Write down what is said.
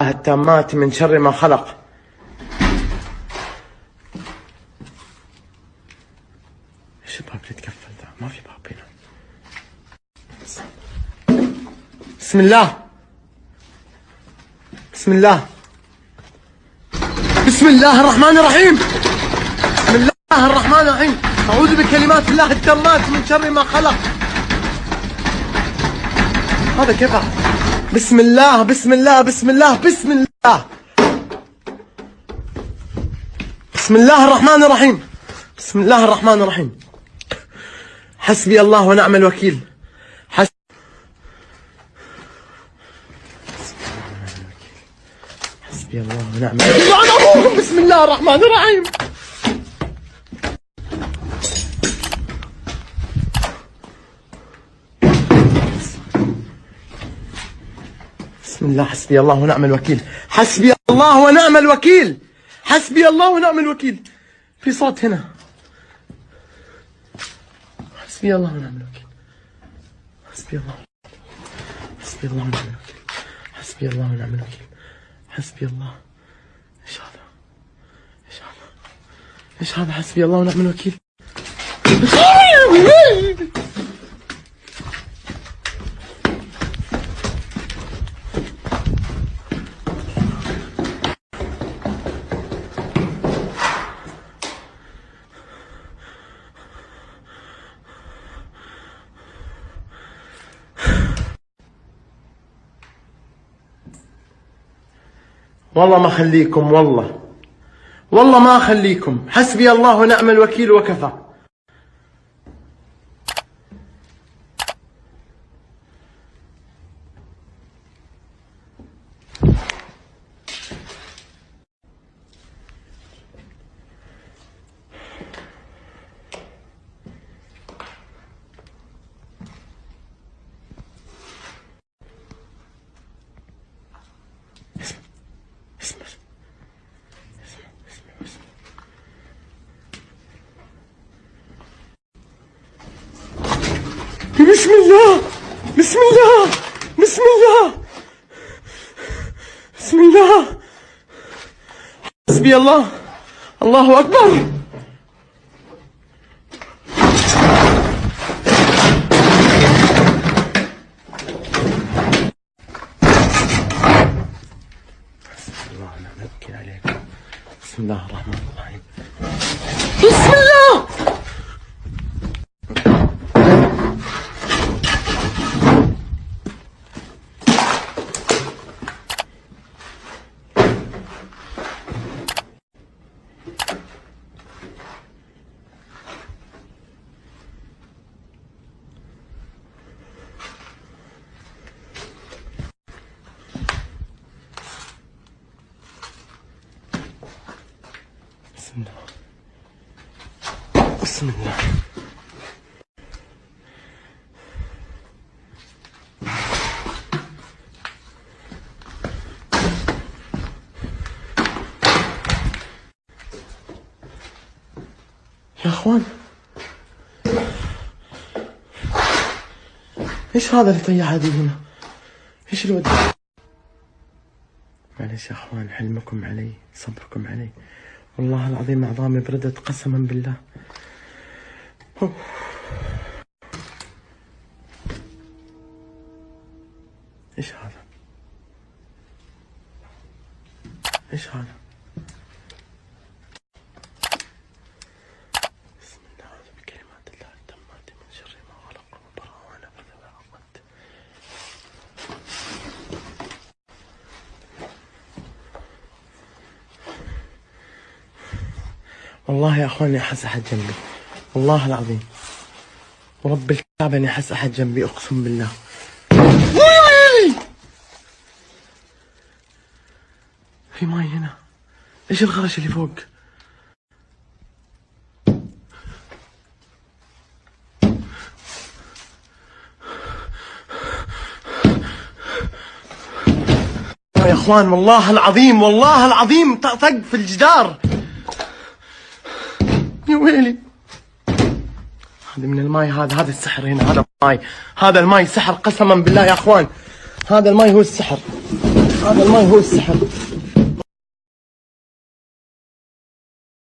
التامات من شر ما خلق. ايش الباب اللي تقفل ذا؟ ما في باب هنا. بسم الله بسم الله بسم الله الرحمن الرحيم. بسم الله الرحمن الرحيم. أعوذ بكلمات الله التامات من شر ما خلق. هذا كيف؟ بسم الله بسم الله بسم الله بسم الله بسم الله الرحمن الرحيم. بسم الله الرحمن الرحيم. حسبي الله ونعم الوكيل. حسبي الله ونعم الوكيل. بسم الله الرحمن الرحيم. بسم الله. حسبي الله ونعم الوكيل. حسبي الله ونعم الوكيل. حسبي الله ونعم الوكيل. في صوت هنا. حسبي الله ونعم الوكيل. حسبي الله. حسبي الله ونعم الوكيل. حسبي الله ونعم الوكيل. حسبي الله. ايش هذا؟ ايش هذا؟ ايش هذا؟ حسبي الله ونعم الوكيل. والله ما اخليكم، والله ما اخليكم. حسبي الله ونعم الوكيل وكفى. بسم الله بسم الله بسم الله بسم الله. حسبي الله. الله أكبر. بسم الله الرحمن الرحيم. بسم الله. بسم الله. بسم الله. يا اخوان، ايش هذا اللي طيح هذه هنا؟ ايش الود؟ معلش يا اخوان، حلمكم علي، صبركم علي. والله العظيم أعضامي بردت قسما بالله. ايش هذا؟ ايش هذا؟ بسم الله. أعوذ بكلمات الله التامات من شر ما خلق وبرأ ونفث وعقدت. والله يا اخواني احس احد جنبي، والله العظيم ورب الكعبة اني احس احد جنبي، اقسم بالله. في ماي هنا. ايش الغرش اللي فوق؟ يا اخوان والله العظيم، والله العظيم طق في الجدار. يا ويلي. هذا من الماي، هذا السحر هنا، هذا الماي، هذا الماي سحر قسما بالله يا اخوان، هذا الماي هو السحر. هذا الماء هو السحر.